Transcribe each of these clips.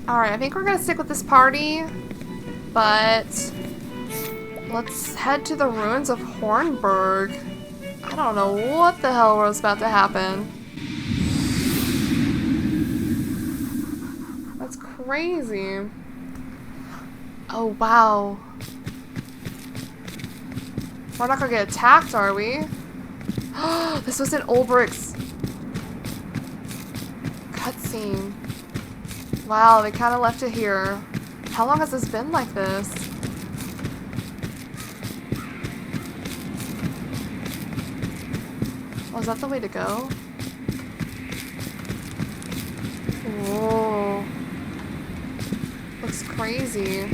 Alright, I think we're gonna stick with this party, but let's head to the ruins of Hornburg. I don't know what the hell was about to happen. That's crazy. Oh, wow. We're not gonna get attacked, are we? This was in Ulbricht's cutscene. Wow, they kind of left it here. How long has this been like this? Oh, is that the way to go? Whoa. Looks crazy.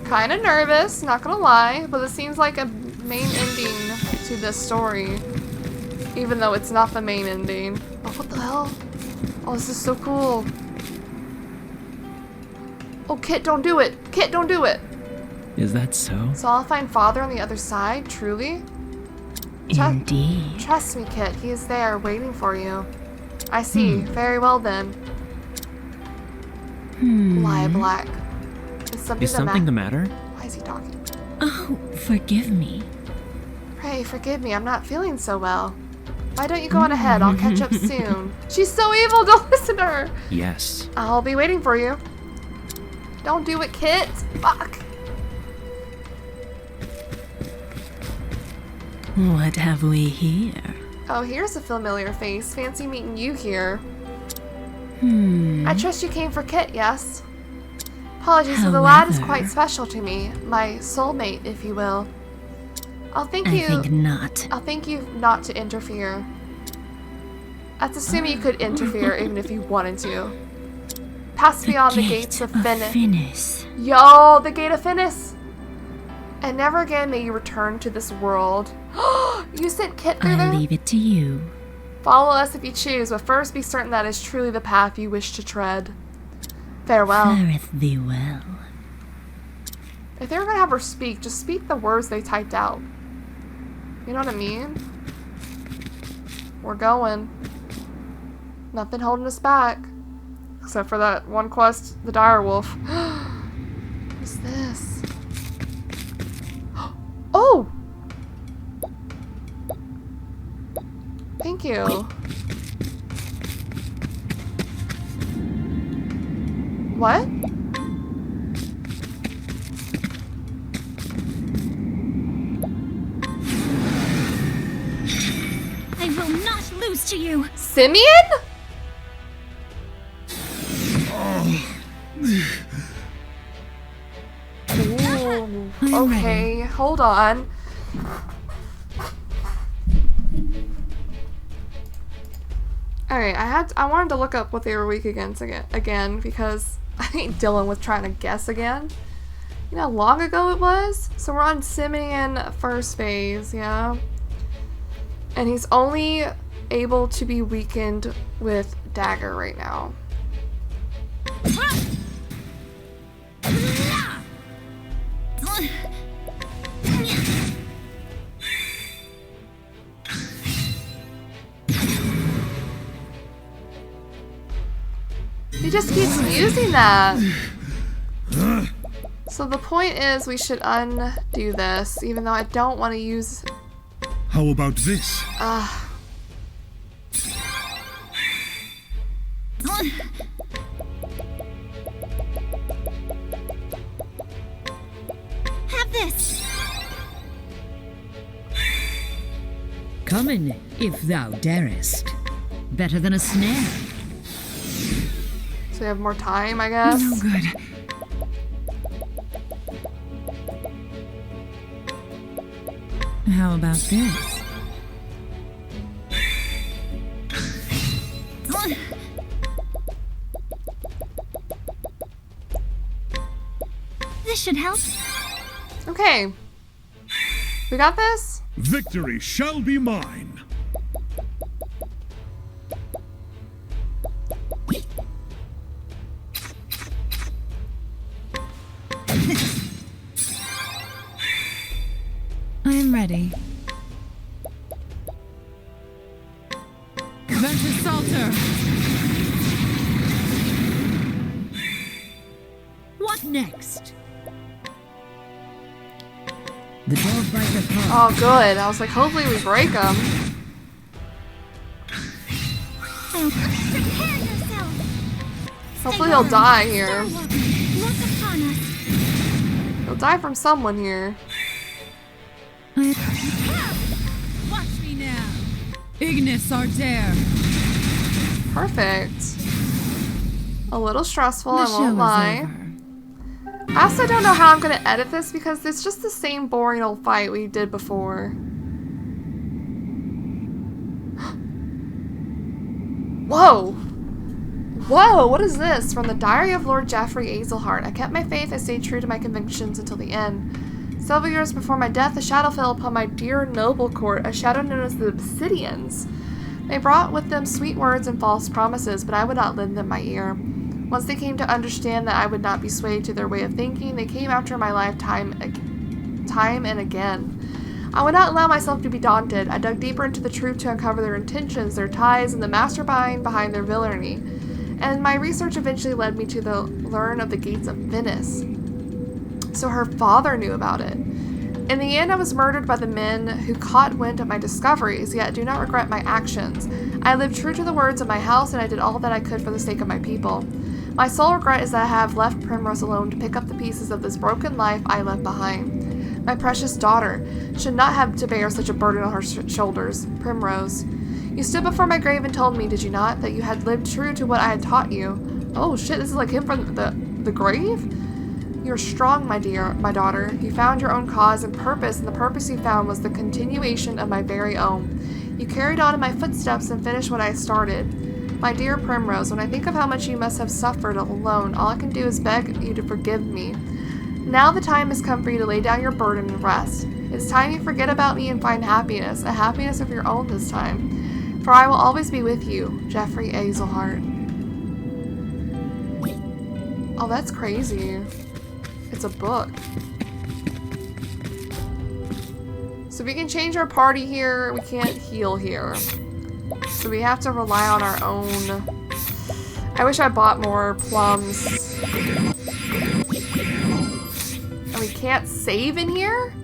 Kind of nervous, not gonna lie, but it seems like a main ending to this story. Even though it's not the main ending. Oh, what the hell? Oh, this is so cool. Oh, Kit, don't do it! Kit, don't do it! Is that so? So I'll find Father on the other side, truly? Indeed. Trust me, Kit, he is there, waiting for you. I see. Very well then. Lie Black. Is something the matter? Why is he talking? Oh, forgive me. Pray, forgive me, I'm not feeling so well. Why don't you go on ahead? I'll catch up soon. She's so evil, don't listen to her! Yes. I'll be waiting for you. Don't do it, Kit! Fuck! What have we here? Oh, here's a familiar face. Fancy meeting you here. I trust you came for Kit, yes? Apologies, but the lad is quite special to me. My soulmate, if you will. I think not. I'll thank you not to interfere. That's assuming you could interfere even if you wanted to. Pass beyond the gates of Finis. Yo, the gate of Finis! And never again may you return to this world. You sent Kit through there? I'll leave it to you. Follow us if you choose, but first be certain that is truly the path you wish to tread. Farewell. Fareth thee well. If they were gonna have her speak, just speak the words they typed out. You know what I mean? We're going. Nothing holding us back. Except for that one quest, the dire wolf. What's this? Oh! Thank you. What? I will not lose to you. Simeon? Ooh, okay, hold on. Alright, I wanted to look up what they were weak against again because I ain't dealing with trying to guess again. You know how long ago it was? So we're on Simeon first phase, yeah? And he's only able to be weakened with dagger right now. He just keeps using that. So the point is we should undo this, even though I don't want to use... How about this? Have this. Come in, if thou darest. Better than a snare. So we have more time, I guess. No good. How about this? This should help. Okay. We got this? Victory shall be mine. ready. Ventus Salter! What next? The dog bite the paw. Oh, good. I was like, hopefully we break them. Prepare yourself. Hopefully he'll die here. Look upon us. He'll die from someone here. Watch me now. Ignis Orsterra. Perfect. A little stressful, The I show won't is lie. over. I also don't know how I'm going to edit this because it's just the same boring old fight we did before. Whoa! Whoa, what is this? From the Diary of Lord Geoffrey Azelhart. I kept my faith, I stayed true to my convictions until the end. Several years before my death, a shadow fell upon my dear noble court, a shadow known as the Obsidians. They brought with them sweet words and false promises, but I would not lend them my ear. Once they came to understand that I would not be swayed to their way of thinking, they came after my lifetime time and again. I would not allow myself to be daunted. I dug deeper into the truth to uncover their intentions, their ties, and the mastermind behind their villainy. And my research eventually led me to learn of the gates of Venice. So her father knew about it. In the end, I was murdered by the men who caught wind of my discoveries, yet do not regret my actions. I lived true to the words of my house, and I did all that I could for the sake of my people. My sole regret is that I have left Primrose alone to pick up the pieces of this broken life I left behind. My precious daughter should not have to bear such a burden on her shoulders. Primrose. You stood before my grave and told me, did you not, that you had lived true to what I had taught you? Oh shit, this is like him from the grave? You're strong, my dear, my daughter. You found your own cause and purpose, and the purpose you found was the continuation of my very own. You carried on in my footsteps and finished what I started. My dear Primrose, when I think of how much you must have suffered alone, all I can do is beg you to forgive me. Now the time has come for you to lay down your burden and rest. It's time you forget about me and find happiness, a happiness of your own this time. For I will always be with you, Geoffrey Azelhart. Oh, that's crazy. It's a book. So we can change our party here. We can't heal here. So we have to rely on our own. I wish I bought more plums. And we can't save in here?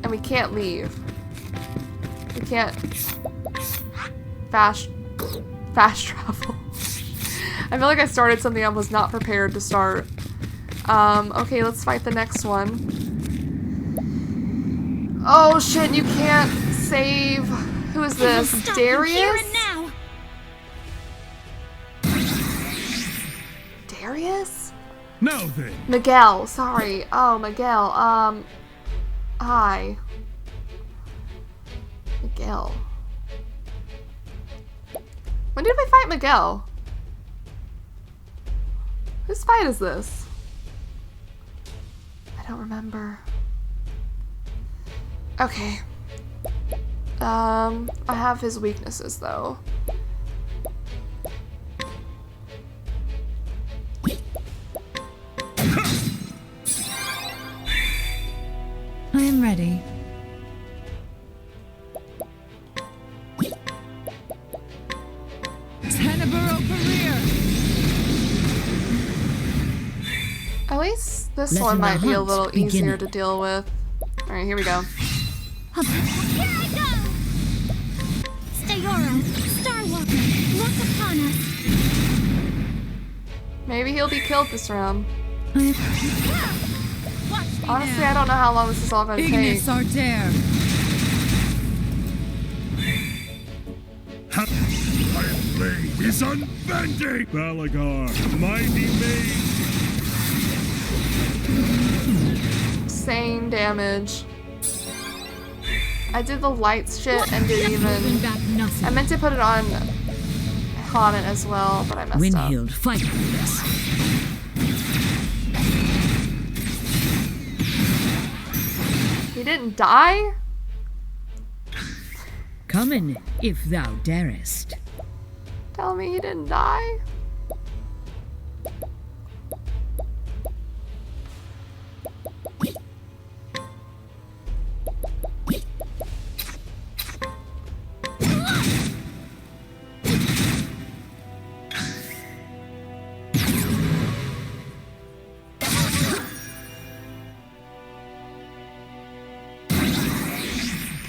And we can't leave. We can't fast travel. I feel like I started something I was not prepared to start. Okay, let's fight the next one. Oh shit, you can't save. Who is this? Darius? Darius? Now then. Miguel, sorry. Oh, Miguel. Hi. Miguel. When did we fight Miguel? Whose fight is this? I don't remember. Okay. I have his weaknesses though. I am ready. Tenebro career. At least this Letting one the might be a hunt little begin. easier to deal with. Alright, here we go. Here I go! Stayora, Starwalker, look upon us. Maybe he'll be killed this round. Watch me Honestly, now. I don't know how long this is all gonna take. Ignis Orsterra. My blade is unbending! Balagar, mighty mage! Insane damage. I did the lights shit and didn't Holding even... back nothing. I meant to put it on it as well, but I messed up. Windhild, fight for this. He didn't die? Come in, if thou darest. Tell me he didn't die?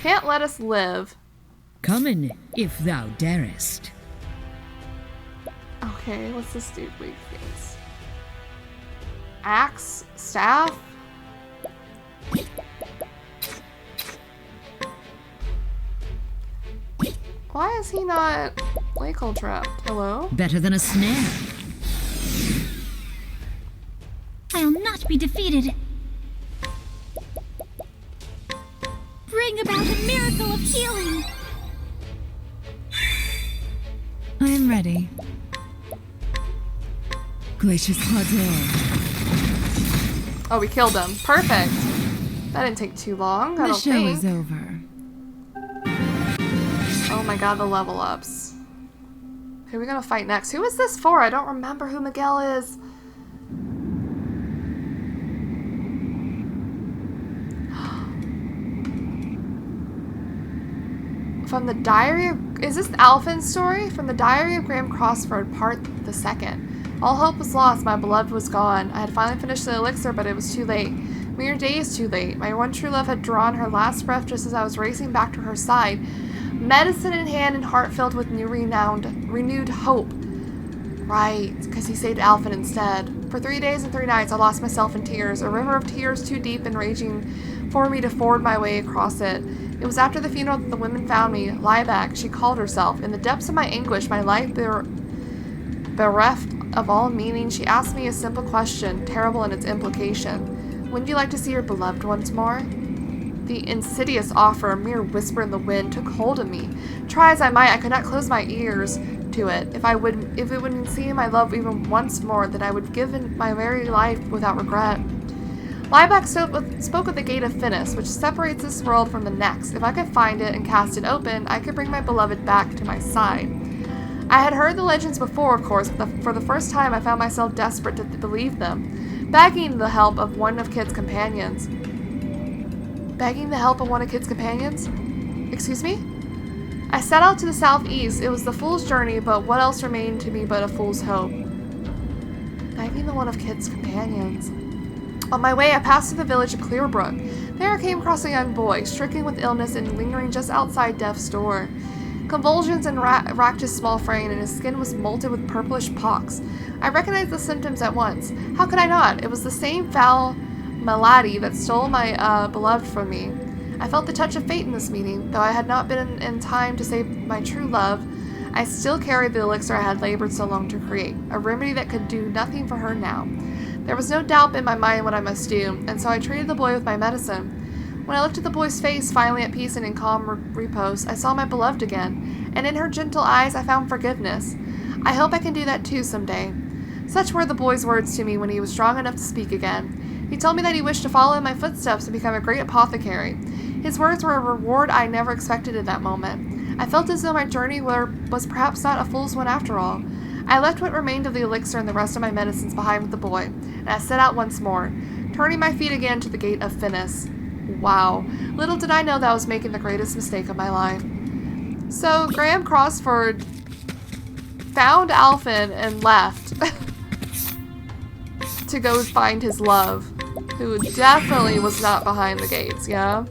can't let us live. Come in, if thou darest. Okay, what's this dude weak against? Axe? Staff? Why is he not lake hole trapped? Hello? Better than a snare. I'll not be defeated. Bring about a miracle of healing. I am ready. Gracious Orsterra. Oh, we killed him. Perfect. That didn't take too long, I The don't show think. is over. Oh my god, the level ups. Who are we gonna fight next? Who is this for? I don't remember who Miguel is. From the Diary of... Is this Alphin's story? From the Diary of Graham Crossford, part the second. All hope was lost. My beloved was gone. I had finally finished the elixir, but it was too late. Mere days too late. My one true love had drawn her last breath just as I was racing back to her side. Medicine in hand and heart filled with renewed hope. Right, because he saved Alphin instead. For 3 days and 3 nights, I lost myself in tears, a river of tears too deep and raging for me to ford my way across it. It was after the funeral that the women found me, Liebeck, she called herself. In the depths of my anguish, my life bereft of all meaning, she asked me a simple question, terrible in its implication. Wouldn't you like to see your beloved once more? The insidious offer, a mere whisper in the wind, took hold of me. Try as I might, I could not close my ears to it. If it would see my love even once more, then I would give in my very life without regret. Liebeck spoke of the gate of Finis, which separates this world from the next. If I could find it and cast it open, I could bring my beloved back to my side. I had heard the legends before, of course, but for the first time I found myself desperate to believe them, begging the help of one of Kit's companions. Begging the help of one of Kit's companions? Excuse me? I set out to the southeast. It was the fool's journey, but what else remained to me but a fool's hope? Begging the one of Kit's companions. On my way, I passed through the village of Clearbrook. There I came across a young boy, stricken with illness and lingering just outside death's door. Convulsions racked his small frame, and his skin was molted with purplish pox. I recognized the symptoms at once. How could I not? It was the same foul malady that stole my beloved from me. I felt the touch of fate in this meeting. Though I had not been in time to save my true love, I still carried the elixir I had labored so long to create, a remedy that could do nothing for her now. There was no doubt in my mind what I must do, and so I treated the boy with my medicine. When I looked at the boy's face, finally at peace and in calm repose, I saw my beloved again, and in her gentle eyes I found forgiveness. I hope I can do that too someday. Such were the boy's words to me when he was strong enough to speak again. He told me that he wished to follow in my footsteps and become a great apothecary. His words were a reward I never expected in that moment. I felt as though my journey was perhaps not a fool's one after all. I left what remained of the elixir and the rest of my medicines behind with the boy, and I set out once more, turning my feet again to the gate of Finis. Wow, little did I know that I was making the greatest mistake of my life. So, Graham Crossford found Alphin and left to go find his love, who definitely was not behind the gates, yeah?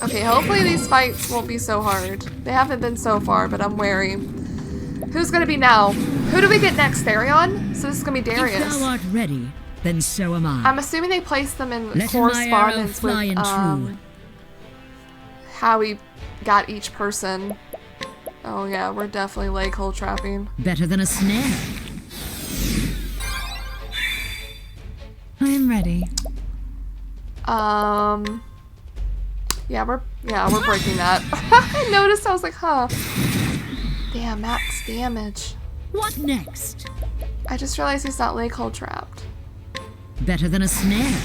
Okay, hopefully these fights won't be so hard. They haven't been so far, but I'm wary. Who's gonna be now? Who do we get next? Therion? So this is gonna be Darius. If thou art ready, then so am I. I'm assuming they placed them in Let correspondence my arrow fly with how we got each person. Oh yeah, we're definitely lake hole trapping. Better than a snare. I am ready. Yeah, we're breaking that. I noticed, I was like, huh. Damn, max damage. What next? I just realized he's not lake hole trapped. Better than a snare.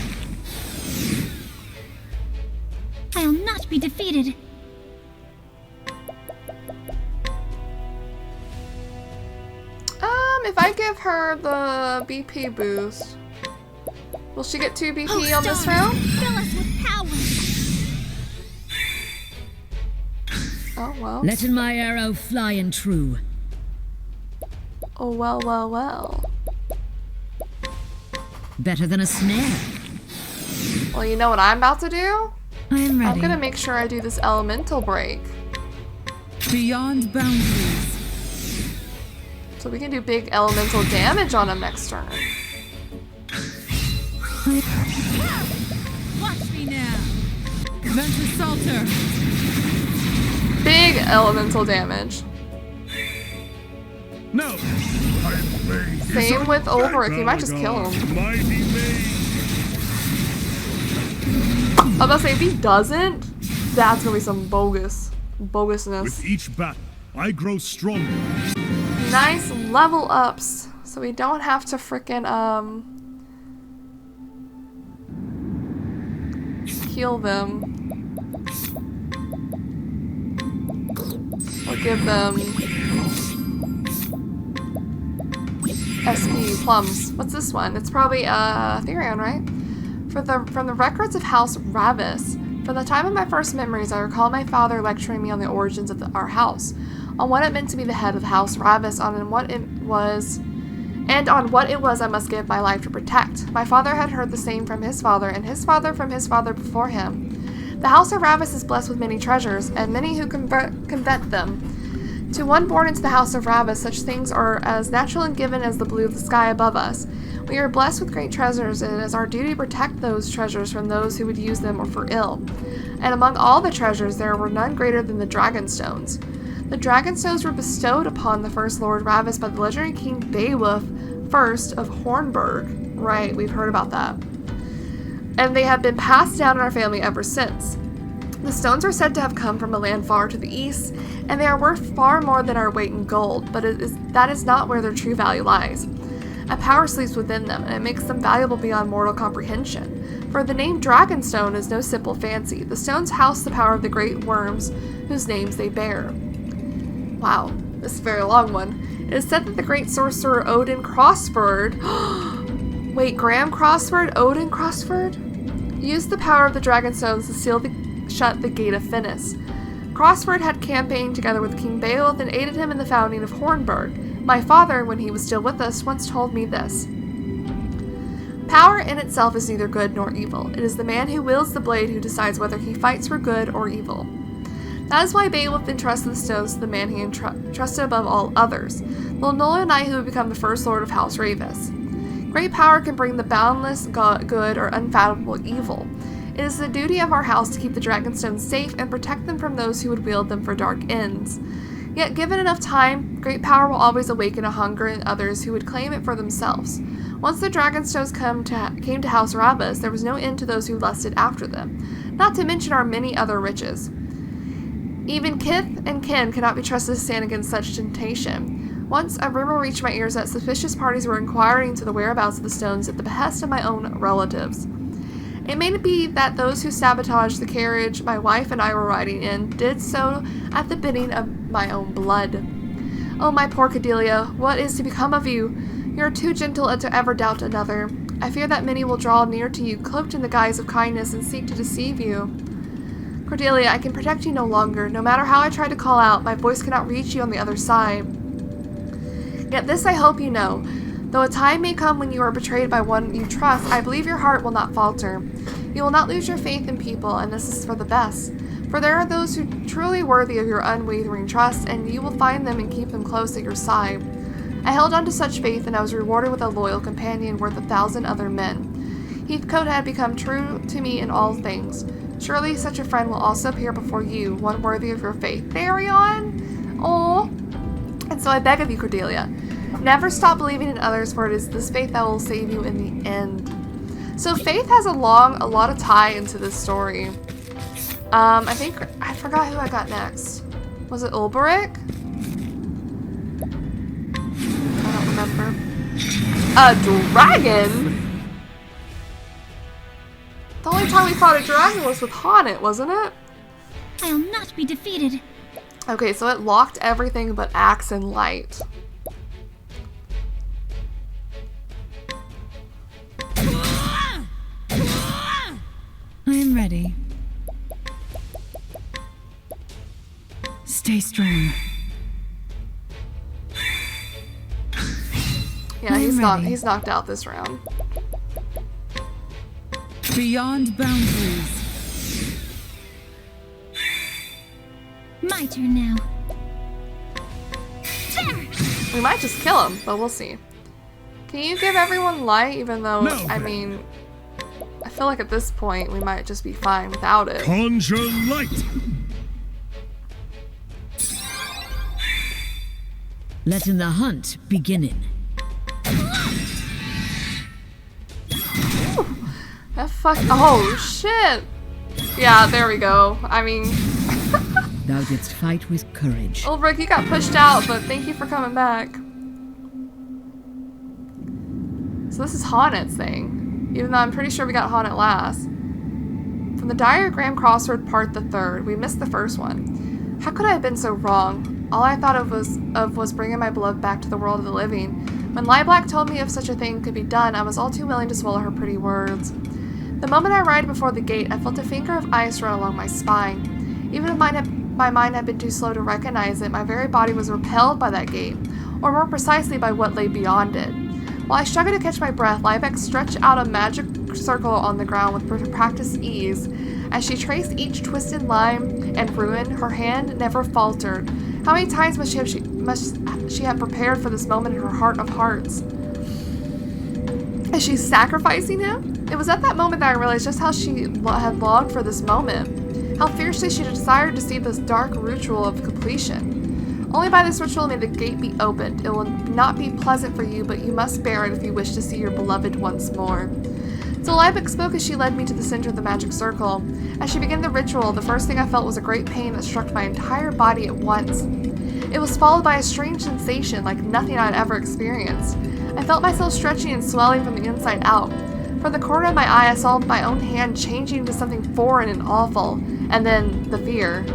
I'll not be defeated. If I give her the BP boost, will she get 2 BP on this Stars, round? fill us with power. Oh, well. Letting my arrow fly and true. Oh, well, well, well. Better than a snare. Well, you know what I'm about to do? I am ready. I'm gonna make sure I do this elemental break. Beyond boundaries. So we can do big elemental damage on him next turn. Watch me now. Ventus Salter. Big elemental damage. No. My blade is Same with unbending. Ulrich. You might just kill him. Mighty blade. I was about to say, if he doesn't, that's gonna be some bogusness. With each battle, I grow stronger. Nice level ups, so we don't have to frickin' heal them. Or give them SP plums. What's this one? It's probably Therion, right? From the records of House Ravis. From the time of my first memories, I recall my father lecturing me on the origins of our house, on what it meant to be the head of House Ravis, on what it was I must give my life to protect. My father had heard the same from his father, and his father from his father before him. The House of Ravis is blessed with many treasures, and many who covet them. To one born into the House of Ravis, such things are as natural and given as the blue of the sky above us. We are blessed with great treasures, and it is our duty to protect those treasures from those who would use them or for ill. And among all the treasures, there were none greater than the dragon stones. The dragon stones were bestowed upon the first Lord Ravis by the legendary King Beowulf I of Hornburg. Right, we've heard about that. And they have been passed down in our family ever since. The stones are said to have come from a land far to the east, and they are worth far more than our weight in gold, but that is not where their true value lies. A power sleeps within them, and it makes them valuable beyond mortal comprehension. For the name Dragonstone is no simple fancy. The stones house the power of the great worms whose names they bear. Wow, this is a very long one. It is said that the great sorcerer Odin Crossford wait, Graham Crossford? Odin Crossford? Used the power of the Dragonstones to shut the Gate of Finis. Crossford had campaigned together with King Beowulf and aided him in the founding of Hornburg. My father, when he was still with us, once told me this. Power in itself is neither good nor evil. It is the man who wields the blade who decides whether he fights for good or evil. That is why Beowulf entrusted the stones to the man he trusted above all others, the Lonola knight who would become the first lord of House Ravis. Great power can bring the boundless good or unfathomable evil. It is the duty of our house to keep the Dragonstones safe and protect them from those who would wield them for dark ends. Yet, given enough time, great power will always awaken a hunger in others who would claim it for themselves. Once the Dragonstones came to House Ravis, there was no end to those who lusted after them, not to mention our many other riches. Even kith and kin cannot be trusted to stand against such temptation. Once, a rumor reached my ears that suspicious parties were inquiring into the whereabouts of the stones at the behest of my own relatives. It may be that those who sabotaged the carriage my wife and I were riding in did so at the bidding of my own blood. Oh, my poor Cordelia, what is to become of you? You are too gentle to ever doubt another. I fear that many will draw near to you, cloaked in the guise of kindness, and seek to deceive you. Cordelia, I can protect you no longer. No matter how I try to call out, my voice cannot reach you on the other side. Yet this I hope you know. Though a time may come when you are betrayed by one you trust, I believe your heart will not falter. You will not lose your faith in people, and this is for the best. For there are those who are truly worthy of your unwavering trust, and you will find them and keep them close at your side. I held on to such faith, and I was rewarded with a loyal companion worth 1,000 other men. Heathcote had become true to me in all things. Surely such a friend will also appear before you, one worthy of your faith. Therion! Oh! And so I beg of you, Cordelia, never stop believing in others, for it is this faith that will save you in the end. So faith has a lot of tie into this story. I forgot who I got next. Was it Ulberich? I don't remember. A dragon? The only time we fought a dragon was with Haunted, wasn't it? I'll not be defeated. Okay, so it locked everything but axe and light. I am ready. Stay strong. Yeah, he's knocked out this round. Beyond boundaries. My turn now. There! We might just kill him, but we'll see. Can you give everyone light, even though, No, I mean, I feel like at this point we might just be fine without it. Conjure light. Letting the hunt beginning. That fuck. Oh shit! Yeah, there we go. I mean, Thou didst fight with courage. Ulrich, you got pushed out, but thank you for coming back. So this is Honnet's thing, even though I'm pretty sure we got Honnet last. From the diagram crossword part the third, we missed the first one. How could I have been so wrong? All I thought of was bringing my beloved back to the world of the living. When Lilac told me if such a thing could be done, I was all too willing to swallow her pretty words. The moment I arrived before the gate, I felt a finger of ice run along my spine. Even if my mind had been too slow to recognize it, my very body was repelled by that gate, or more precisely by what lay beyond it. While I struggled to catch my breath, Liebeck stretched out a magic circle on the ground with practiced ease. As she traced each twisted line and ruin, her hand never faltered. How many times must she have prepared for this moment in her heart of hearts? Is she sacrificing him? It was at that moment that I realized just how she had longed for this moment. How fiercely she desired to see this dark ritual of completion. Only by this ritual may the gate be opened. It will not be pleasant for you, but you must bear it if you wish to see your beloved once more. So Liebeck spoke as she led me to the center of the magic circle. As she began the ritual, the first thing I felt was a great pain that struck my entire body at once. It was followed by a strange sensation like nothing I had ever experienced. I felt myself stretching and swelling from the inside out. From the corner of my eye, I saw my own hand changing into something foreign and awful. And then the fear.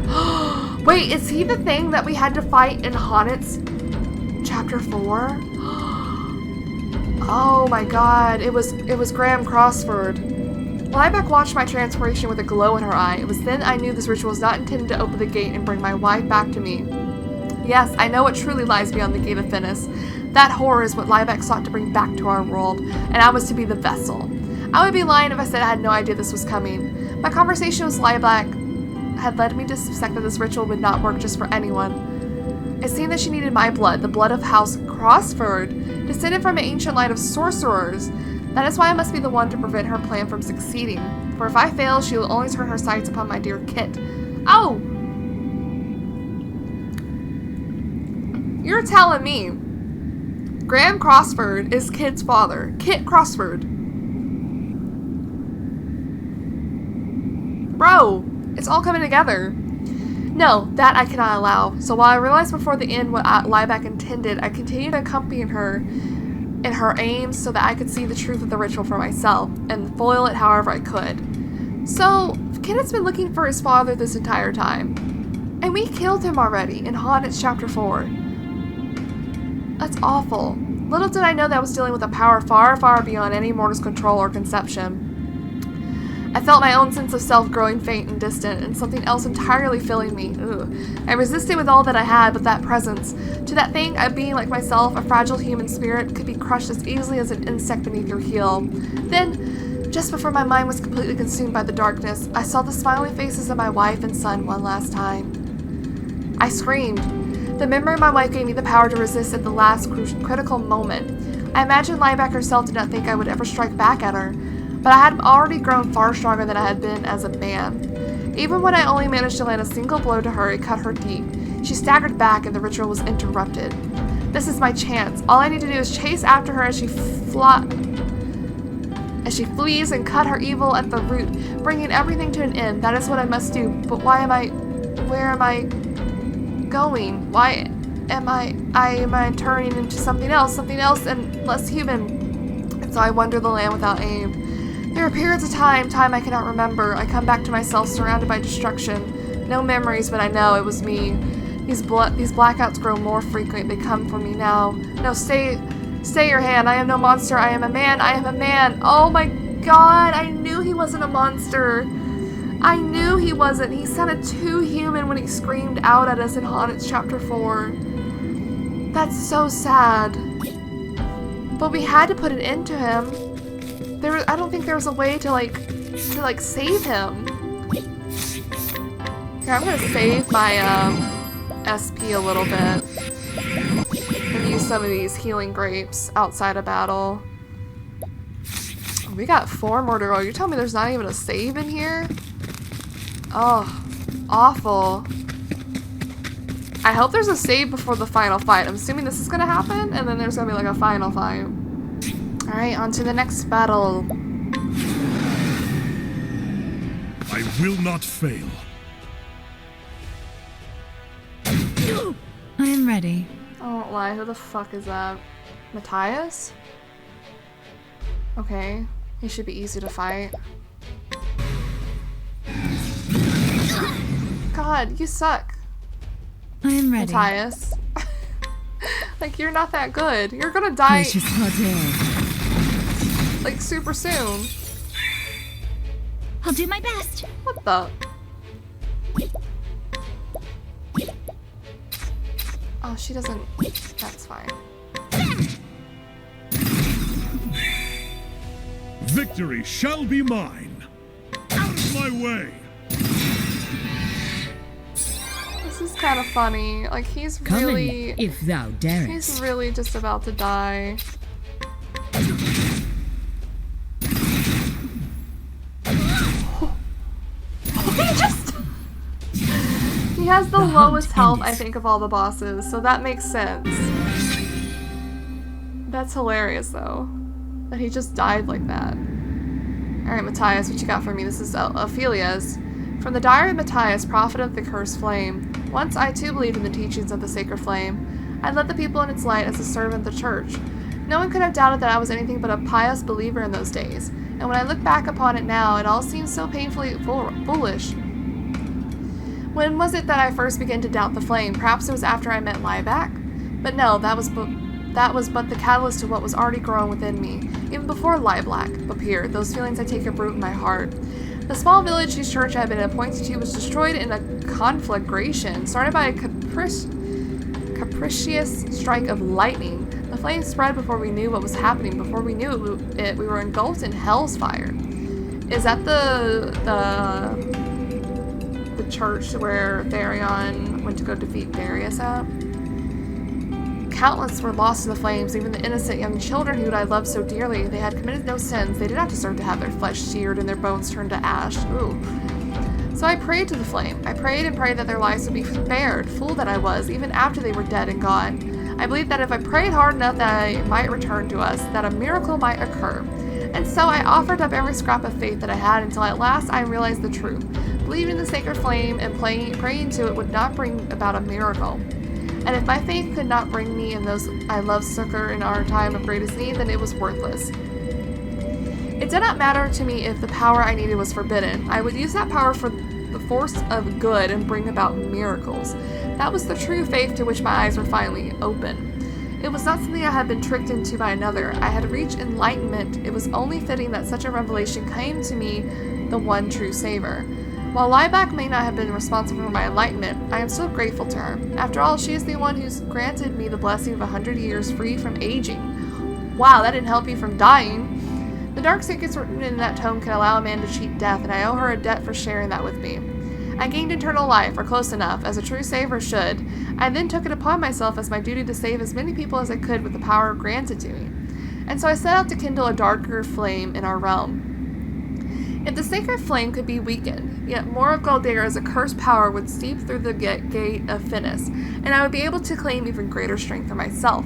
Wait, is he the thing that we had to fight in Honnet's chapter 4? Oh my god, it was Graham Crossford. Liebeck watched my transformation with a glow in her eye. It was then I knew this ritual was not intended to open the gate and bring my wife back to me. Yes, I know what truly lies beyond the gate of Finis. That horror is what Liebeck sought to bring back to our world, and I was to be the vessel. I would be lying if I said I had no idea this was coming. My conversation with Liebeck had led me to suspect that this ritual would not work just for anyone. It seemed that she needed my blood, the blood of House Crossford, descended from an ancient line of sorcerers. That is why I must be the one to prevent her plan from succeeding. For if I fail, she will only turn her sights upon my dear Kit. Oh! You're telling me Graham Crossford is Kit's father. Kit Crossford. Bro, it's all coming together. No, that I cannot allow. So while I realized before the end what Liebeck intended, I continued to accompany her in her aims so that I could see the truth of the ritual for myself and foil it however I could. So, Kenneth's been looking for his father this entire time. And we killed him already in Honnet's chapter 4. That's awful. Little did I know that I was dealing with a power far, far beyond any mortal's control or conception. I felt my own sense of self growing faint and distant, and something else entirely filling me. Ugh. I resisted with all that I had, but that presence. To that thing, a being like myself, a fragile human spirit, could be crushed as easily as an insect beneath your heel. Then, just before my mind was completely consumed by the darkness, I saw the smiling faces of my wife and son one last time. I screamed. The memory of my wife gave me the power to resist at the last critical moment. I imagined Liebeck herself did not think I would ever strike back at her, but I had already grown far stronger than I had been as a man. Even when I only managed to land a single blow to her, it cut her deep. She staggered back and the ritual was interrupted. This is my chance. All I need to do is chase after her as she flees and cut her evil at the root, bringing everything to an end. That is what I must do. But where am I going? Why am I turning into something else and less human? And so I wander the land without aim. There are periods of time I cannot remember. I come back to myself surrounded by destruction. No memories, but I know it was me. These blackouts grow more frequent. They come for me now. No, stay your hand. I am no monster. I am a man. I am a man. Oh my god, I knew he wasn't a monster. I knew he wasn't. He sounded too human when he screamed out at us in Honnet's chapter 4. That's so sad. But we had to put an end to him. I don't think there was a way to save him. Here, I'm gonna save my SP a little bit. And use some of these healing grapes outside of battle. We got 4 more to go. You're telling me there's not even a save in here? Oh, awful. I hope there's a save before the final fight. I'm assuming this is gonna happen, and then there's gonna be like a final fight. Alright, on to the next battle. I will not fail. I am ready. I won't lie, who the fuck is that? Matthias? Okay, he should be easy to fight. God, you suck. I am ready. Matthias. Like, you're not that good. You're gonna die, Gracious hot air. like, super soon. I'll do my best. What the? Oh, she doesn't... That's fine. Victory shall be mine. Out of my way. This is kind of funny. Like, he's Come really... in, if thou darest. He's really just about to die. He has the The lowest hunt health, I endeth. think, of all the bosses, so that makes sense. That's hilarious, though. That he just died like that. Alright, Matthias, what you got for me? This is Ophelia's. From the diary of Matthias, prophet of the cursed flame. Once I too believed in the teachings of the sacred flame. I led the people in its light as a servant of the church. No one could have doubted that I was anything but a pious believer in those days. And when I look back upon it now, it all seems so painfully foolish. When was it that I first began to doubt the flame? Perhaps it was after I met Lieback? But no, that was but the catalyst to what was already growing within me. Even before Lieback appeared, those feelings had taken root in my heart. The small village whose church I had been appointed to was destroyed in a conflagration, started by a capricious strike of lightning. The flames spread before we knew what was happening. Before we knew it, we were engulfed in hell's fire. Is that the church where Therion went to go defeat Darius at? Countless were lost in the flames, even the innocent young children who I loved so dearly. They had committed no sins. They did not deserve to have their flesh seared and their bones turned to ash. Ooh. So I prayed to the flame. I prayed and prayed that their lives would be spared. Fool that I was, even after they were dead and gone. I believed that if I prayed hard enough that I might return to us, that a miracle might occur. And so I offered up every scrap of faith that I had until at last I realized the truth. Believing in the sacred flame and praying to it would not bring about a miracle. And if my faith could not bring me and those I love succor in our time of greatest need, then it was worthless. It did not matter to me if the power I needed was forbidden. I would use that power for the force of good and bring about miracles. That was the true faith to which my eyes were finally open. It was not something I had been tricked into by another. I had reached enlightenment. It was only fitting that such a revelation came to me, the one true savior. While Lieback may not have been responsible for my enlightenment, I am still grateful to her. After all, she is the one who's granted me the blessing of 100 years free from aging. Wow, that didn't help you from dying. The dark secrets written in that tome can allow a man to cheat death, and I owe her a debt for sharing that with me. I gained eternal life, or close enough, as a true savior should. I then took it upon myself as my duty to save as many people as I could with the power granted to me. And so I set out to kindle a darker flame in our realm. If the sacred flame could be weakened, yet more of Galdera's accursed power would seep through the gate of Finis, and I would be able to claim even greater strength for myself.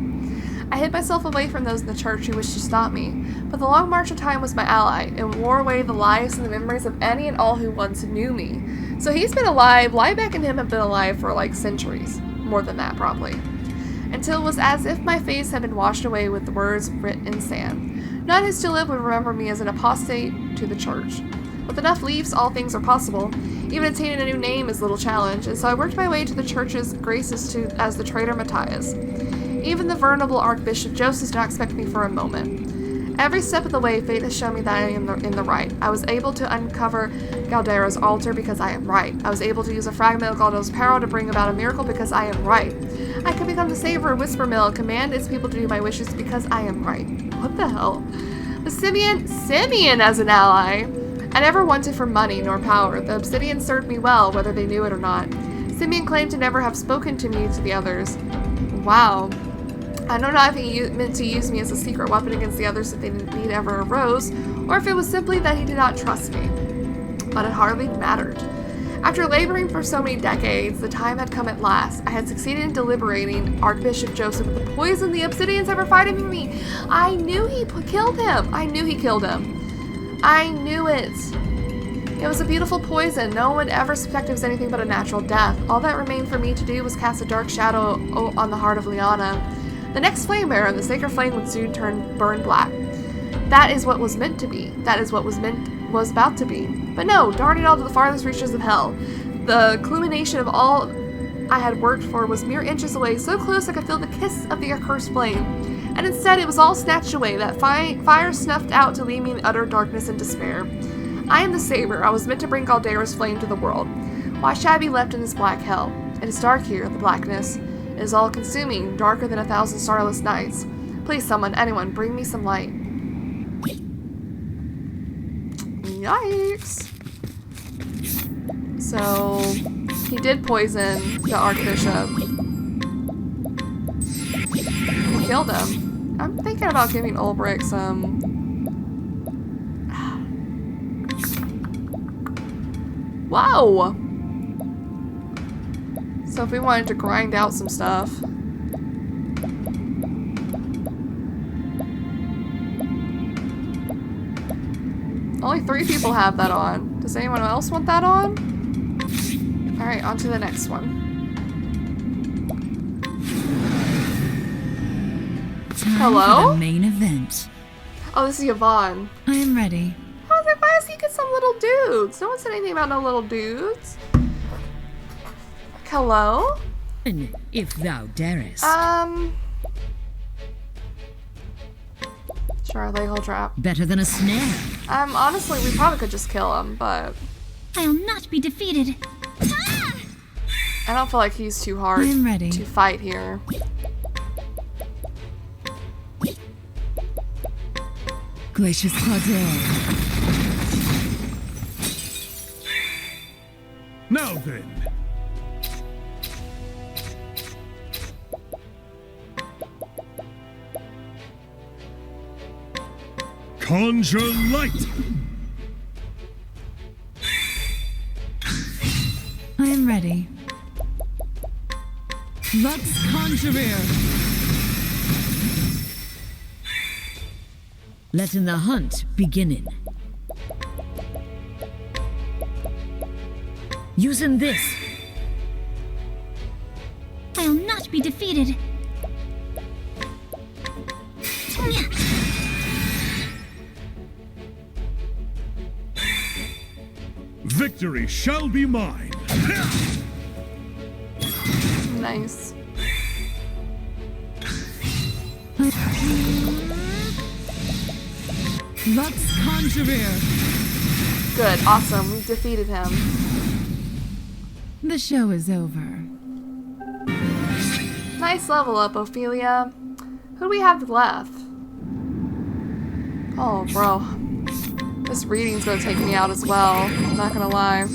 I hid myself away from those in the church who wished to stop me, but the long march of time was my ally. It wore away the lives and the memories of any and all who once knew me. So he's been alive. Lieback and him have been alive for like centuries. More than that, probably. Until it was as if my face had been washed away with the words written in sand. None who still live would remember me as an apostate to the church. With enough leaves, all things are possible. Even attaining a new name is little challenge, and so I worked my way to the church's graces as the traitor Matthias. Even the venerable Archbishop Joseph did not expect me for a moment. Every step of the way, fate has shown me that I am in the right. I was able to uncover Galdera's altar because I am right. I was able to use a fragment of Galdera's power to bring about a miracle because I am right. I could become the savior of Whisper Mill and command its people to do my wishes because I am right. What the hell? The Simeon as an ally. I never wanted for money nor power. The Obsidian served me well, whether they knew it or not. Simeon claimed to never have spoken to me to the others. Wow. I don't know if he meant to use me as a secret weapon against the others if the need ever arose, or if it was simply that he did not trust me. But it hardly mattered. After laboring for so many decades, the time had come at last. I had succeeded in deliberating Archbishop Joseph with the poison the Obsidians ever fighting for me. I knew he killed him. I knew he killed him. I knew it. It was a beautiful poison. No one would ever suspect it was anything but a natural death. All that remained for me to do was cast a dark shadow on the heart of Liana. The next flame bearer, the sacred flame, would soon burn black. That is what was meant to be. That is what was about to be. But no, darn it all to the farthest reaches of hell. The culmination of all I had worked for was mere inches away, so close I could feel the kiss of the accursed flame. And instead it was all snatched away, that fire snuffed out to leave me in utter darkness and despair. I am the Saber. I was meant to bring Galdera's flame to the world. Why should I be left in this black hell? It is dark here, the blackness. It is all-consuming, darker than 1,000 starless nights. Please, someone, anyone, bring me some light. Yikes. So, he did poison the Archbishop. He killed him. I'm thinking about giving Ulbrich some... Whoa! So if we wanted to grind out some stuff... Only 3 people have that on. Does anyone else want that on? Alright, on to the next one. Time Hello? for the main event. Oh, this is Yvonne. I am ready. I was like, why does he get some little dudes? No one said anything about no little dudes. Hello? If thou darest. Sure, lay hold trap. Better than a snare. Honestly, we probably could just kill him, but I'll not be defeated. Ah! I don't feel like he's too hard I am ready. to fight here. Gracious Orsterra. Now then. Conjure light. I am ready. Lux Conjurer. Letting the hunt beginning. Using this. I'll not be defeated. Victory shall be mine. Nice. Lux Conjurer. Good, awesome. We defeated him. The show is over. Nice level up, Ophelia. Who do we have left? Oh, bro. This reading's gonna take me out as well. I'm not gonna lie.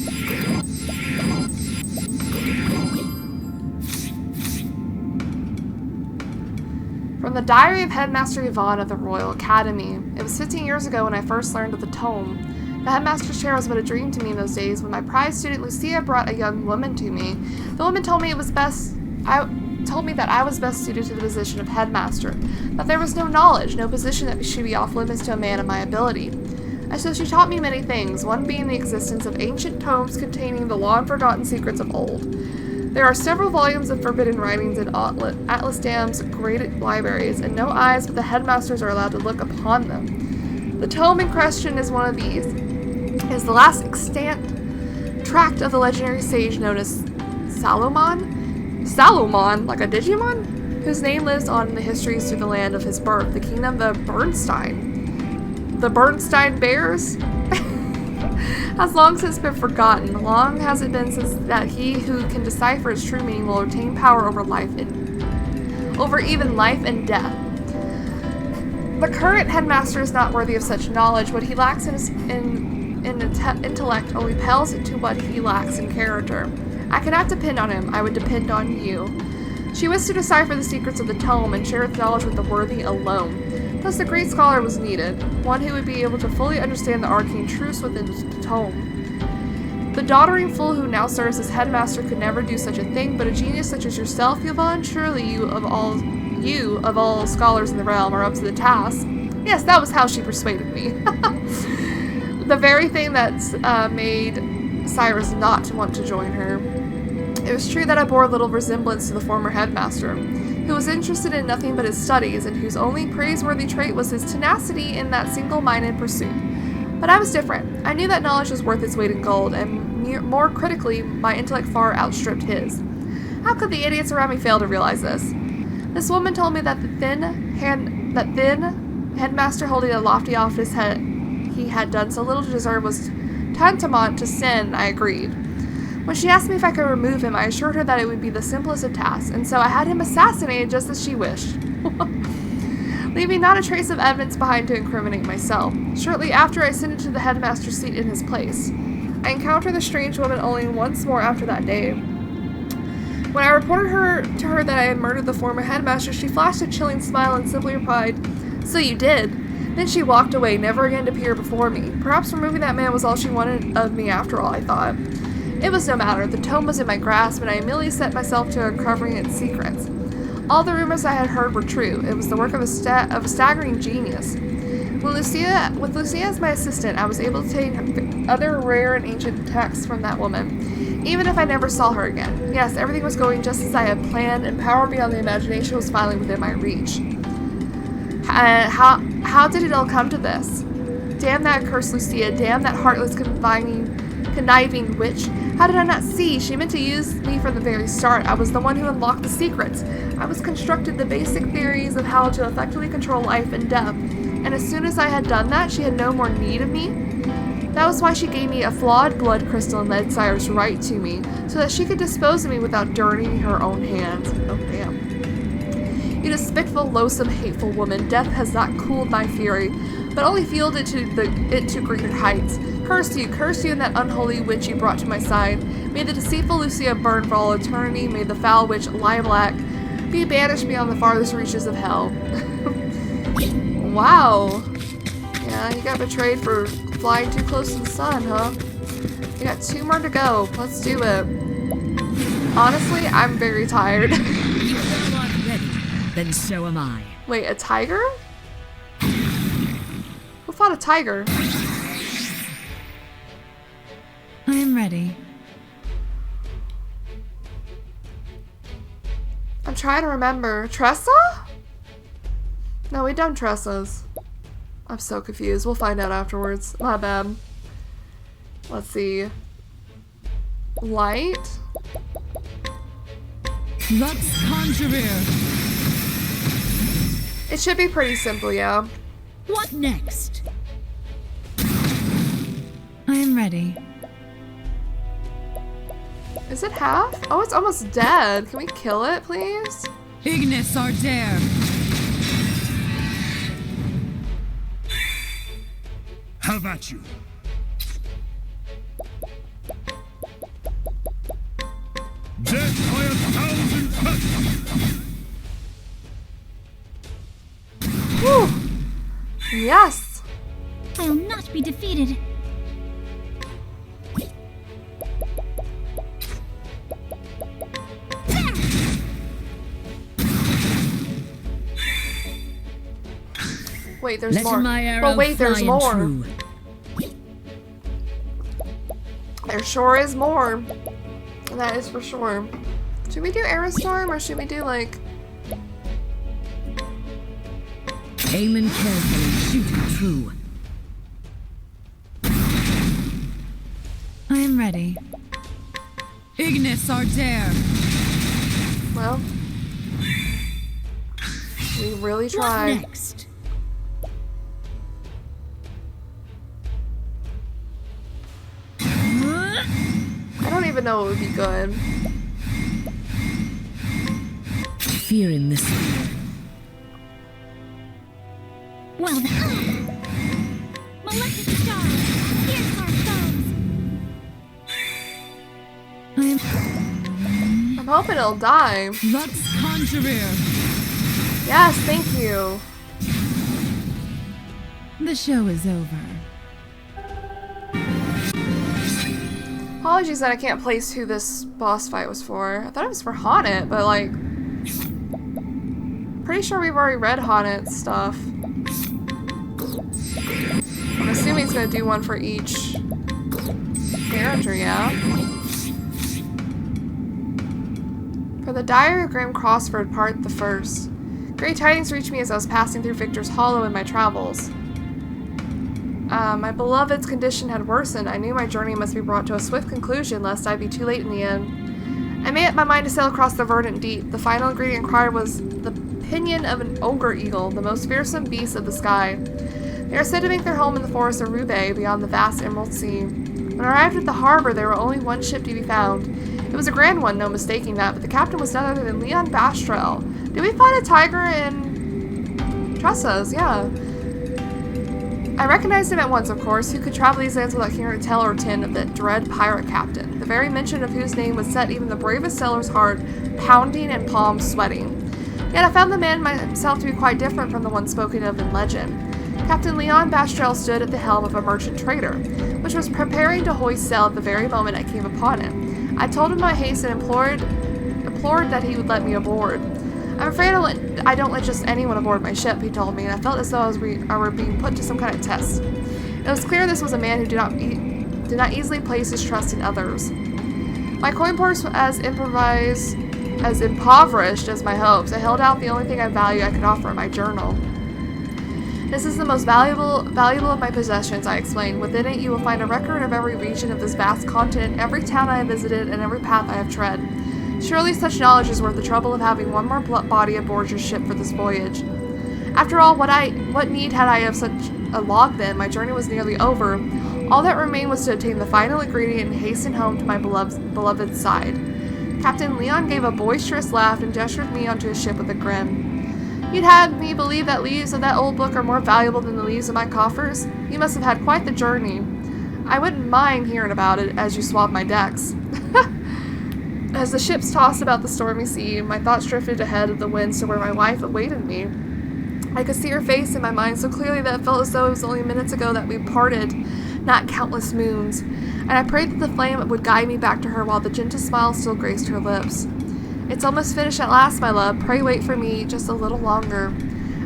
From the Diary of Headmaster Yvonne of the Royal Academy. It was 15 years ago when I first learned of the tome. The headmaster's chair was but a dream to me in those days when my prized student Lucia brought a young woman to me. The woman told me that I was best suited to the position of headmaster, that there was no knowledge, no position that should be off limits to a man of my ability. And so she taught me many things, one being the existence of ancient tomes containing the long-forgotten secrets of old. There are several volumes of forbidden writings in Atlas Dam's great libraries, and no eyes but the headmasters are allowed to look upon them. The tome in question is one of these. It is the last extant tract of the legendary sage known as Salomon, like a Digimon, whose name lives on in the histories through the land of his birth, the kingdom of Bernstein. The Bernstein Bears has long since been forgotten. Long has it been since that he who can decipher its true meaning will obtain power over even life and death. The current headmaster is not worthy of such knowledge. What he lacks in intellect only pales to what he lacks in character. I cannot depend on him. I would depend on you. She wished to decipher the secrets of the tome and share its knowledge with the worthy alone. Thus, the great scholar was needed, one who would be able to fully understand the arcane truths within the tome. The doddering fool who now serves as headmaster could never do such a thing, but a genius such as yourself, Yvonne, surely you of all scholars in the realm are up to the task. Yes, that was how she persuaded me. The very thing that made Cyrus not want to join her. It was true that I bore little resemblance to the former headmaster, who was interested in nothing but his studies and whose only praiseworthy trait was his tenacity in that single-minded pursuit. But I was different. I knew that knowledge was worth its weight in gold, and more critically, my intellect far outstripped his. How could the idiots around me fail to realize this? This woman told me that the thin headmaster holding a lofty office he had done so little to deserve was tantamount to sin. I agreed. When she asked me if I could remove him, I assured her that it would be the simplest of tasks, and so I had him assassinated just as she wished. Leaving not a trace of evidence behind to incriminate myself. Shortly after, I ascended to the headmaster's seat in his place. I encountered the strange woman only once more after that day. When I reported to her that I had murdered the former headmaster, she flashed a chilling smile and simply replied, "So you did." Then she walked away, never again to appear before me. Perhaps removing that man was all she wanted of me after all, I thought. It was no matter. The tome was in my grasp, and I immediately set myself to uncovering its secrets. All the rumors I had heard were true. It was the work of a staggering genius. With Lucia as my assistant, I was able to take other rare and ancient texts from that woman, even if I never saw her again. Yes, everything was going just as I had planned, and power beyond the imagination was finally within my reach. How did it all come to this? Damn that accursed Lucia, damn that heartless, conniving witch. How did I not see? She meant to use me from the very start. I was the one who unlocked the secrets. I was constructed the basic theories of how to effectively control life and death. And as soon as I had done that, she had no more need of me. That was why she gave me a flawed blood crystal and led Cyrus right to me, so that she could dispose of me without dirtying her own hands. Oh, damn. You despicable, loathsome, hateful woman, death has not cooled my fury, but only fueled it to greater heights. Curse you, and that unholy witch you brought to my side. May the deceitful Lucia burn for all eternity. May the foul witch lie black, be banished beyond the farthest reaches of hell. Wow. Yeah, you got betrayed for flying too close to the sun, huh? You got 2 more to go. Let's do it. Honestly, I'm very tired. If you're not ready, then so am I. Wait, a tiger? Who fought a tiger? I am ready. I'm trying to remember. Tressa? No, we done Tressas. I'm so confused. We'll find out afterwards. My bad. Let's see. Light? Lux Conjurer. It should be pretty simple, yeah. What next? I am ready. Is it half? Oh, it's almost dead. Can we kill it, please? Ignis Ardere. Have at you. Death by 1,000 cuts. Whew. Yes. I'll not be defeated. Wait, there's Let more. my arrow Well, wait, there's fly more. true. There sure is more. And that is for sure. Should we do Aerostorm or should we do like... Aim and carefully, shoot it true. I am ready. Ignis Ardere. Well... We really What tried. next? I don't even know what would be good. Fear in this fear. Well then. Malefic stars, pierce our foes. I am... I'm hoping it'll die. Lux Conjurer. Yes, thank you. The show is over. Apologies that I can't place who this boss fight was for. I thought it was for Haunted, but like... Pretty sure we've already read Haunted's stuff. I'm assuming he's gonna do one for each character, yeah? For the Diary of Graham Crossford, part the first. Great tidings reached me as I was passing through Victor's Hollow in my travels. My beloved's condition had worsened. I knew my journey must be brought to a swift conclusion, lest I be too late in the end. I made up my mind to sail across the verdant deep. The final ingredient required was the pinion of an ogre eagle, the most fearsome beast of the sky. They are said to make their home in the forest of Roubaix, beyond the vast Emerald Sea. When I arrived at the harbor, there were only one ship to be found. It was a grand one, no mistaking that, but the captain was none other than Leon Bastrel. Did we find a tiger in Tressa's? Yeah. I recognized him at once, of course. Who could travel these lands without hearing a tale or tin of that dread pirate captain, the very mention of whose name would set even the bravest sailor's heart pounding and palms sweating. Yet I found the man myself to be quite different from the one spoken of in legend. Captain Leon Bastrel stood at the helm of a merchant trader, which was preparing to hoist sail at the very moment I came upon it. I told him my haste and implored that he would let me aboard. I'm afraid I don't let just anyone aboard my ship, he told me, and I felt as though I were being put to some kind of test. It was clear this was a man who did not easily place his trust in others. My coin purse was as impoverished as my hopes. I held out the only thing I value I could offer, my journal. This is the most valuable of my possessions, I explained. Within it you will find a record of every region of this vast continent, every town I have visited, and every path I have tread. Surely such knowledge is worth the trouble of having one more body aboard your ship for this voyage. After all, what need had I of such a log then? My journey was nearly over. All that remained was to obtain the final ingredient and hasten home to my beloved's side. Captain Leon gave a boisterous laugh and gestured me onto his ship with a grin. You'd had me believe that leaves of that old book are more valuable than the leaves of my coffers? You must have had quite the journey. I wouldn't mind hearing about it as you swab my decks. As the ships tossed about the stormy sea, my thoughts drifted ahead of the winds to where my wife awaited me. I could see her face in my mind so clearly that it felt as though it was only minutes ago that we parted, not countless moons, and I prayed that the flame would guide me back to her while the gentle smile still graced her lips. It's almost finished at last, my love. Pray wait for me just a little longer.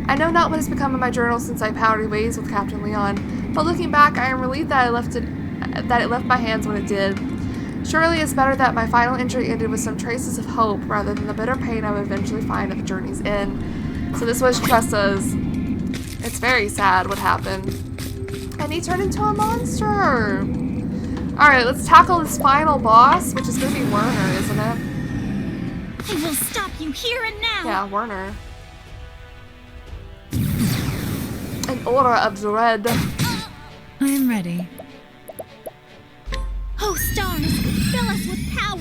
I know not what has become of my journal since I parted ways with Captain Leon, but looking back, I am relieved that it left my hands when it did. Surely it's better that my final entry ended with some traces of hope rather than the bitter pain I would eventually find at the journey's end. So this was Tressa's. It's very sad what happened. And he turned into a monster! Alright, let's tackle this final boss, which is going to be Werner, isn't it? I will stop you here and now. Yeah, Werner. An aura of dread. I am ready. Oh, stars, fill us with power.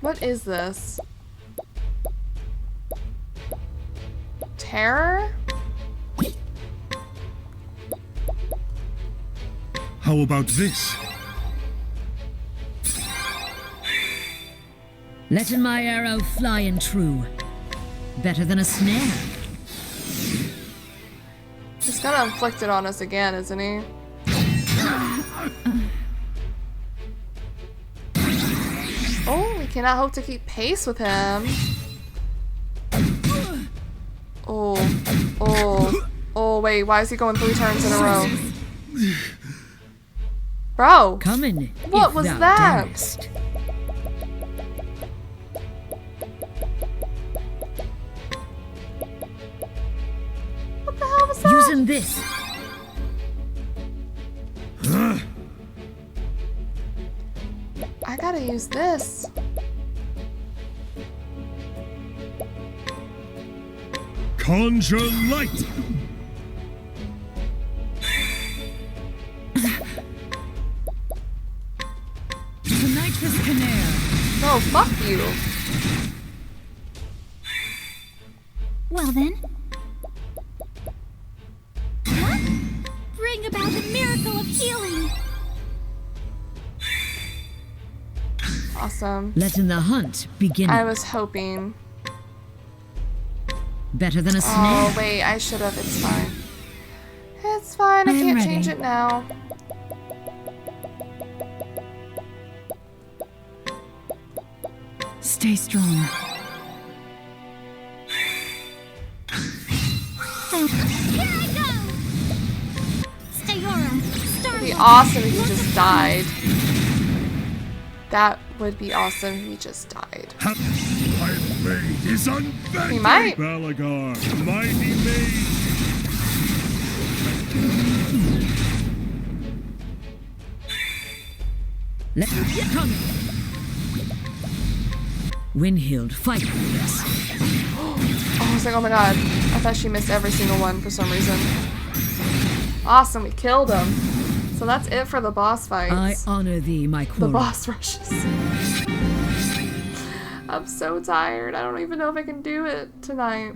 What is this? Terror? How about this? Letting my arrow fly and true. Better than a snare. He's gonna inflict it on us again, isn't he? Oh, we cannot hope to keep pace with him. Oh, wait, why is he going 3 turns in a row? Bro, Coming. what was that? Darest. What the hell was that? Using this. I gotta use this. Conjure light! Tonight this canary. No, fuck you. Well then, Awesome. Letting the hunt begin. I was hoping. Better than a snake. Oh, wait, I should have. It's fine. It's fine. I I'm can't ready. change it now. Stay strong. Here I go! Stayora, It'd be awesome if he just died. That would be awesome if he just died. My blade is unbending. He might. Balagar, mighty maid. Let come. Windhild, fight with us. Oh, I was like, oh my god. I thought she missed every single one for some reason. Awesome, we killed him. So that's it for the boss fights. I honor thee, my The quarrel. boss rushes. I'm so tired. I don't even know if I can do it tonight.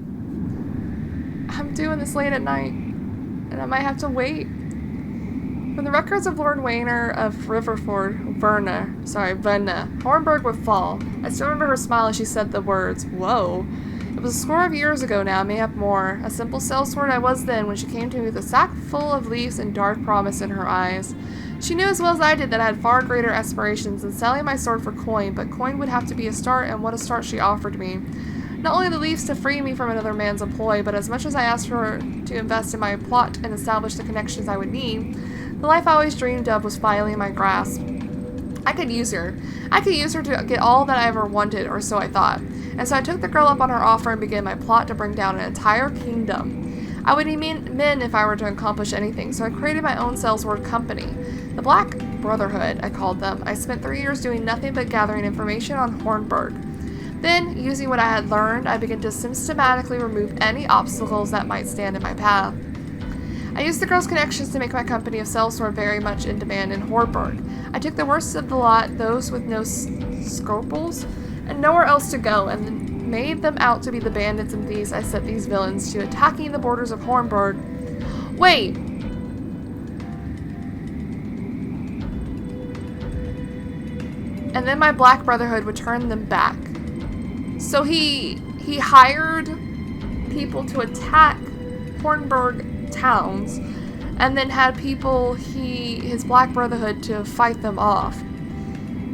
I'm doing this late at night, and I might have to wait. When the records of Lord Wayner of Riverford, Verna, Hornburg would fall. I still remember her smile as she said the words, whoa. It was a score of years ago now, mayhap more. A simple sellsword I was then when she came to me with a sack full of leaves and dark promise in her eyes. She knew as well as I did that I had far greater aspirations than selling my sword for coin, but coin would have to be a start, and what a start she offered me. Not only the leaves to free me from another man's employ, but as much as I asked her to invest in my plot and establish the connections I would need, the life I always dreamed of was finally in my grasp. I could use her. I could use her to get all that I ever wanted, or so I thought. And so I took the girl up on her offer and began my plot to bring down an entire kingdom. I would need men if I were to accomplish anything, so I created my own sellsword company. The Black Brotherhood, I called them. I spent 3 years doing nothing but gathering information on Hornburg. Then, using what I had learned, I began to systematically remove any obstacles that might stand in my path. I used the girl's connections to make my company of sellsword very much in demand in Hornburg. I took the worst of the lot, those with no scruples, and nowhere else to go, and then made them out to be the bandits and thieves I set these villains to attacking the borders of Hornburg. Wait! And then my Black Brotherhood would turn them back. So he hired people to attack Hornburg towns, and then had people, his Black Brotherhood, to fight them off.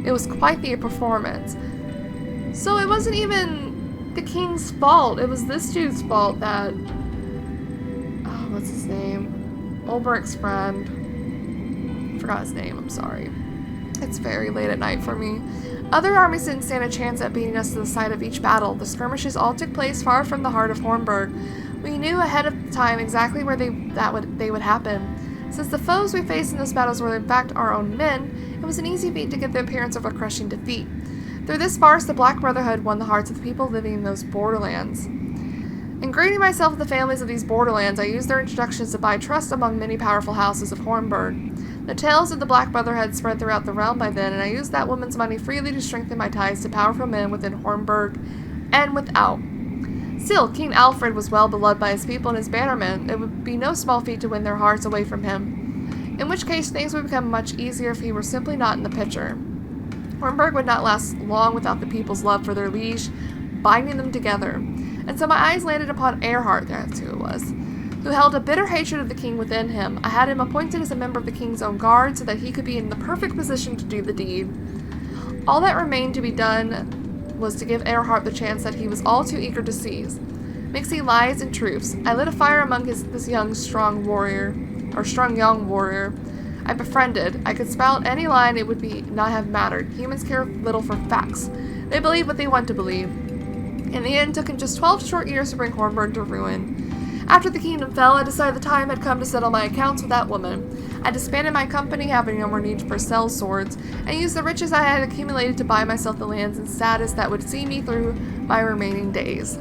It was quite the performance. So it wasn't even the king's fault. It was this dude's fault that... Oh, what's his name? Ulbricht's friend. I forgot his name, I'm sorry. It's very late at night for me. Other armies didn't stand a chance at beating us to the site of each battle. The skirmishes all took place far from the heart of Hornburg. We knew ahead of time exactly where they would happen. Since the foes we faced in those battles were in fact our own men, it was an easy feat to get the appearance of a crushing defeat. Through this farce, the Black Brotherhood won the hearts of the people living in those borderlands. In greeting myself with the families of these borderlands, I used their introductions to buy trust among many powerful houses of Hornburg. The tales of the Black Brotherhood spread throughout the realm by then, and I used that woman's money freely to strengthen my ties to powerful men within Hornburg and without. Still, King Alfred was well beloved by his people and his bannermen. It would be no small feat to win their hearts away from him, in which case things would become much easier if he were simply not in the picture. Hornburg would not last long without the people's love for their liege, binding them together. And so my eyes landed upon Erhard, that's who it was, who held a bitter hatred of the king within him. I had him appointed as a member of the king's own guard so that he could be in the perfect position to do the deed. All that remained to be done was to give Erhard the chance that he was all too eager to seize. Mixing lies and truths, I lit a fire among this young young warrior. I befriended. I could spout any lie and it would not have mattered. Humans care little for facts. They believe what they want to believe. In the end, it took him just 12 short years to bring Hornburg to ruin. After the kingdom fell, I decided the time had come to settle my accounts with that woman. I disbanded my company, having no more need for sell swords, and used the riches I had accumulated to buy myself the lands and status that would see me through my remaining days.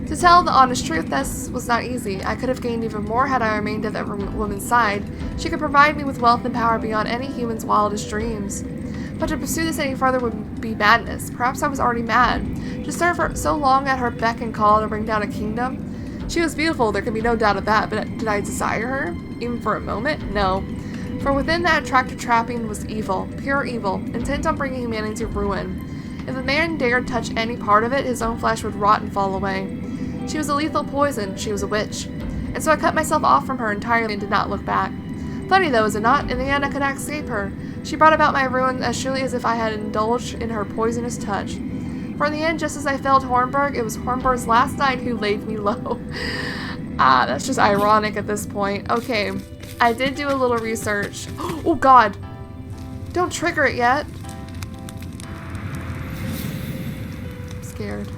To tell the honest truth, this was not easy. I could have gained even more had I remained at that woman's side. She could provide me with wealth and power beyond any human's wildest dreams. But to pursue this any further would be madness. Perhaps I was already mad. To serve her so long at her beck and call to bring down a kingdom? She was beautiful, there can be no doubt of that, but did I desire her? Even for a moment? No. For within that tractor trapping was evil, pure evil, intent on bringing humanity to ruin. If a man dared touch any part of it, his own flesh would rot and fall away. She was a lethal poison, she was a witch. And so I cut myself off from her entirely and did not look back. Funny though, is it not? In the end, I could not escape her. She brought about my ruin as surely as if I had indulged in her poisonous touch. For in the end, just as I failed Hornburg, it was Hornburg's last night who laid me low. That's just ironic at this point. Okay, I did do a little research. Oh god! Don't trigger it yet. I'm scared.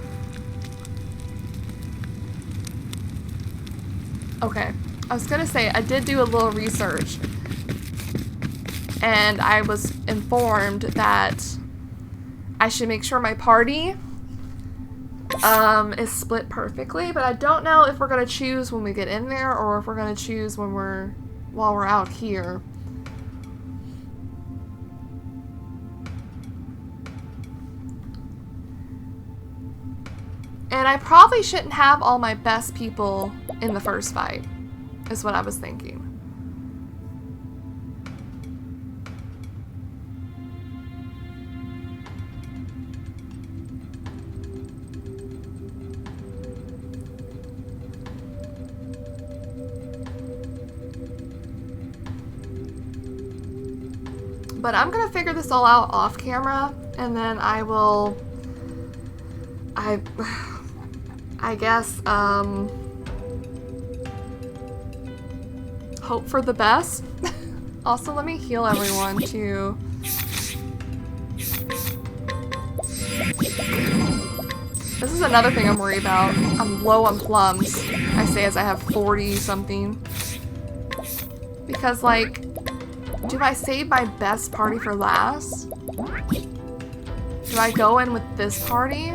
Okay, I was gonna say, I did do a little research. And I was informed that I should make sure my party is split perfectly, but I don't know if we're gonna choose when we get in there or if we're gonna choose when while we're out here. And I probably shouldn't have all my best people in the first fight, is what I was thinking. But I'm gonna figure this all out off camera, and then I will, I guess, hope for the best. Also, let me heal everyone too. This is another thing I'm worried about. I'm low on plums. I say as I have 40 something. Because like, do I save my best party for last? Do I go in with this party?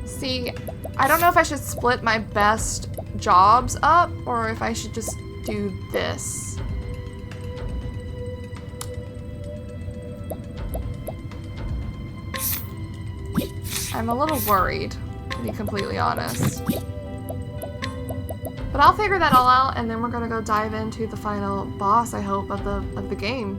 See, I don't know if I should split my best jobs up or if I should just do this. I'm a little worried, to be completely honest. But I'll figure that all out, and then we're gonna go dive into the final boss, I hope, of the game.